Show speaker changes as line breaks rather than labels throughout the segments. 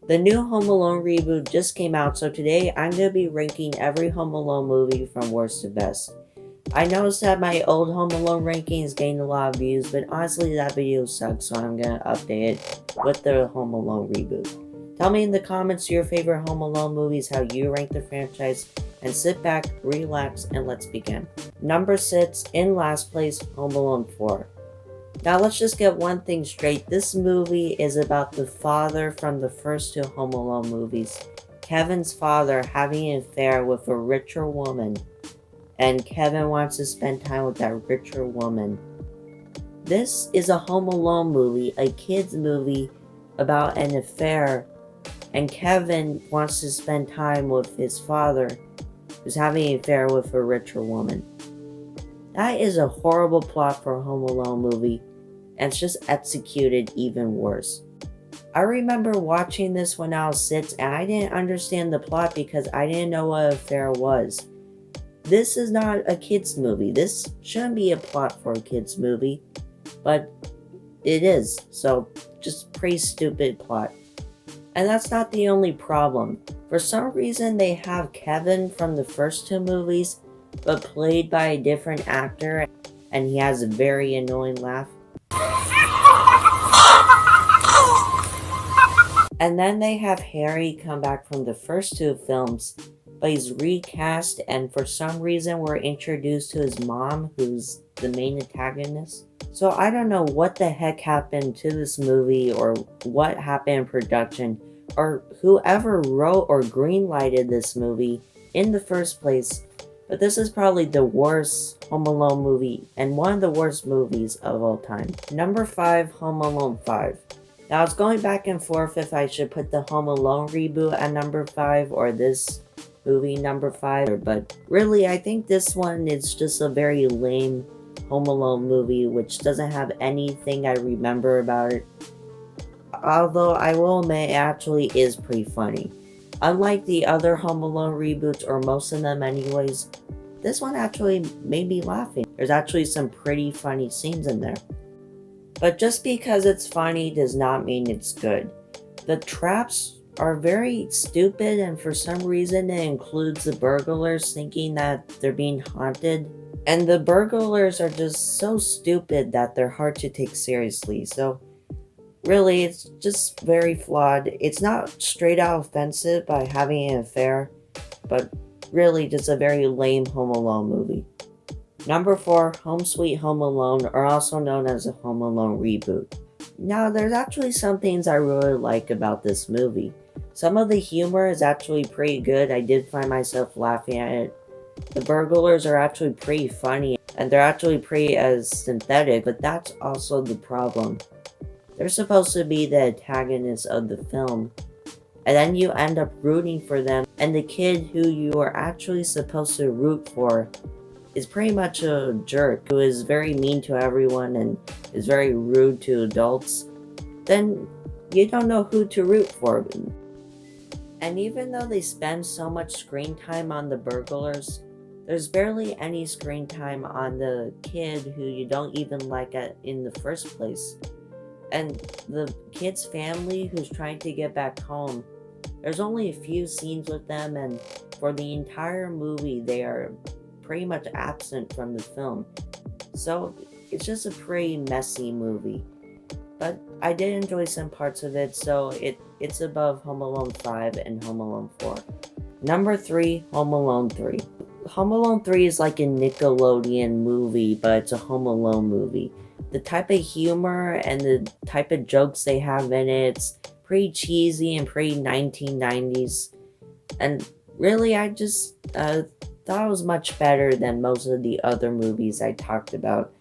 The new Home Alone reboot just came out, so today I'm going to be ranking every Home Alone movie from worst to best. I noticed that my old Home Alone rankings gained a lot of views, but honestly that video sucks, so I'm going to update it with the Home Alone reboot. Tell me in the comments your favorite Home Alone movies, how you rank the franchise, and sit back, relax, and let's begin. Number 6, in last place, Home Alone 4. Now let's just get one thing straight. This movie is about the father from the first two Home Alone movies. Kevin's father having an affair with a richer woman, and Kevin wants to spend time with that richer woman. This is a Home Alone movie, a kid's movie about an affair, and Kevin wants to spend time with his father, who's having an affair with a richer woman. That is a horrible plot for a Home Alone movie, and it's just executed even worse. I remember watching this when I was 6, and I didn't understand the plot because I didn't know what an affair was. This is not a kid's movie. This shouldn't be a plot for a kid's movie, but it is, so just pretty stupid plot. And that's not the only problem. For some reason they have Kevin from the first two movies, but played by a different actor, and he has a very annoying laugh. And then they have Harry come back from the first two films, but he's recast, and for some reason we're introduced to his mom, who's the main antagonist. So I don't know what the heck happened to this movie, or what happened in production, or whoever wrote or greenlighted this movie in the first place, but this is probably the worst Home Alone movie, and one of the worst movies of all time. Number 5, Home Alone 5. Now I was going back and forth if I should put the Home Alone reboot at number 5 or this movie number 5, but really I think this one is just a very lame Home Alone movie which doesn't have anything I remember about it. Although I will admit it actually is pretty funny. Unlike the other Home Alone reboots, or most of them anyways, this one actually made me laughing. There's actually some pretty funny scenes in there. But just because it's funny does not mean it's good. The traps are very stupid, and for some reason it includes the burglars thinking that they're being haunted. And the burglars are just so stupid that they're hard to take seriously, so really it's just very flawed. It's not straight out offensive by having an affair, but really just a very lame Home Alone movie. Number 4, Home Sweet Home Alone, or also known as a Home Alone reboot. Now, there's actually some things I really like about this movie. Some of the humor is actually pretty good. I did find myself laughing at it. The burglars are actually pretty funny, and they're actually pretty synthetic, but that's also the problem. They're supposed to be the antagonists of the film, and then you end up rooting for them, and the kid who you are actually supposed to root for is pretty much a jerk who is very mean to everyone and is very rude to adults. Then you don't know who to root for. And even though they spend so much screen time on the burglars, there's barely any screen time on the kid who you don't even like in the first place. And the kid's family who's trying to get back home, there's only a few scenes with them, and for the entire movie they are pretty much absent from the film. So it's just a pretty messy movie. But I did enjoy some parts of it, so it's above Home Alone 5 and Home Alone 4. Number 3, Home Alone 3. Home Alone 3 is like a Nickelodeon movie, but it's a Home Alone movie. The type of humor and the type of jokes they have in it, it's pretty cheesy and pretty 1990s. And really, I just thought it was much better than most of the other movies I talked about.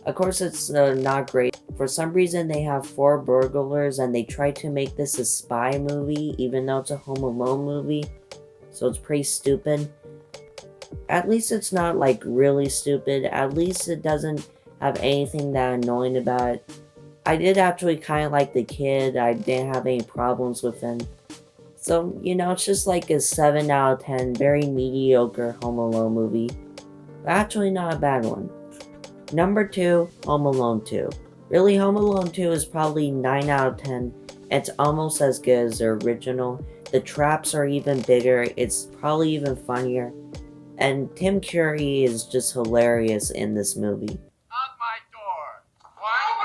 Of course, it's not great. For some reason, they have 4 burglars, and they try to make this a spy movie, even though it's a Home Alone movie. So it's pretty stupid. At least it's not like really stupid. At least it doesn't have anything that annoying about it. I did actually kind of like the kid. I didn't have any problems with him. So, it's just like a 7 out of 10, very mediocre Home Alone movie. But actually not a bad one. Number 2, Home Alone 2. Really, Home Alone 2 is probably 9 out of 10, It's almost as good as the original. The traps are even bigger, it's probably even funnier. And Tim Curry is just hilarious in this movie.
On my door. One,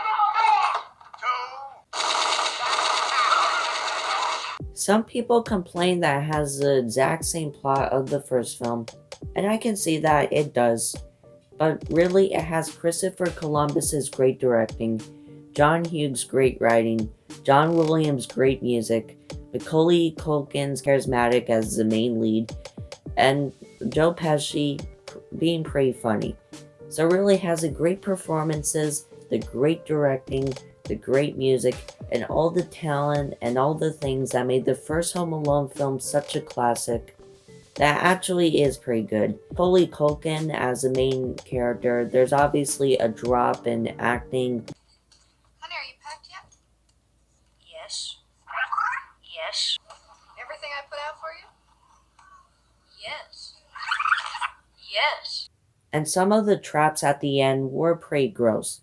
two.
Some people complain that it has the exact same plot of the first film, and I can see that it does. But really, it has Christopher Columbus's great directing, John Hughes' great writing, John Williams' great music, Macaulay Culkin's charismatic as the main lead, and Joe Pesci being pretty funny. So it really has the great performances, the great directing, the great music, and all the talent and all the things that made the first Home Alone film such a classic. That actually is pretty good. Macaulay Culkin as the main character, there's obviously a drop in acting.
Honey, are you packed yet? Yes. Yes. Everything I put out for you? Yes. Yes.
And some of the traps at the end were pretty gross.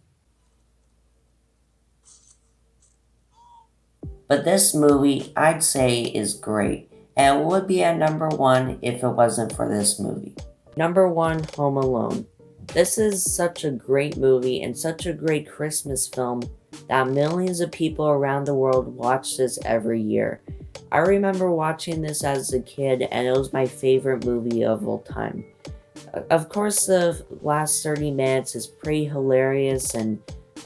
But this movie, I'd say, is great, and it would be at number 1 if it wasn't for this movie. Number 1, Home Alone. This is such a great movie and such a great Christmas film that millions of people around the world watch this every year. I remember watching this as a kid, and it was my favorite movie of all time. Of course, the last 30 minutes is pretty hilarious, and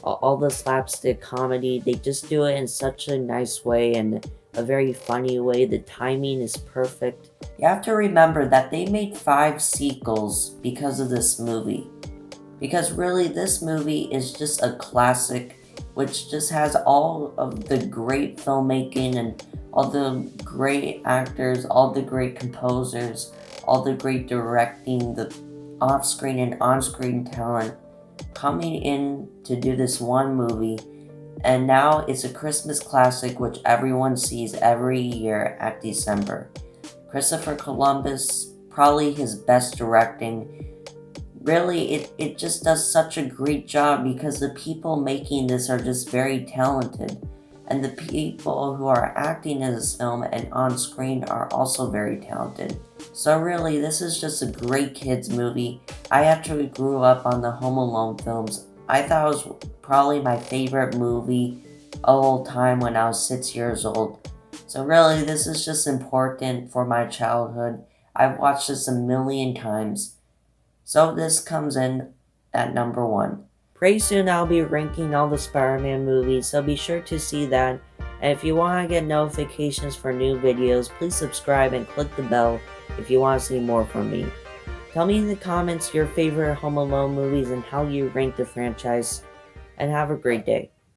all the slapstick comedy, they just do it in such a nice way and a very funny way. The timing is perfect. You have to remember that they made 5 sequels because of this movie. Because really, this movie is just a classic, which just has all of the great filmmaking and all the great actors, all the great composers, all the great directing, the off-screen and on-screen talent coming in to do this one movie. And now it's a Christmas classic which everyone sees every year at December. Christopher Columbus, probably his best directing. Really, it just does such a great job because the people making this are just very talented. And the people who are acting in this film and on screen are also very talented. So really, this is just a great kids movie. I actually grew up on the Home Alone films. I thought it was probably my favorite movie of all time when I was 6 years old. So really, this is just important for my childhood. I've watched this a million times. So this comes in at number 1. Pretty soon I'll be ranking all the Spider-Man movies, so be sure to see that. And if you want to get notifications for new videos, please subscribe and click the bell if you want to see more from me. Tell me in the comments your favorite Home Alone movies and how you rank the franchise, and have a great day.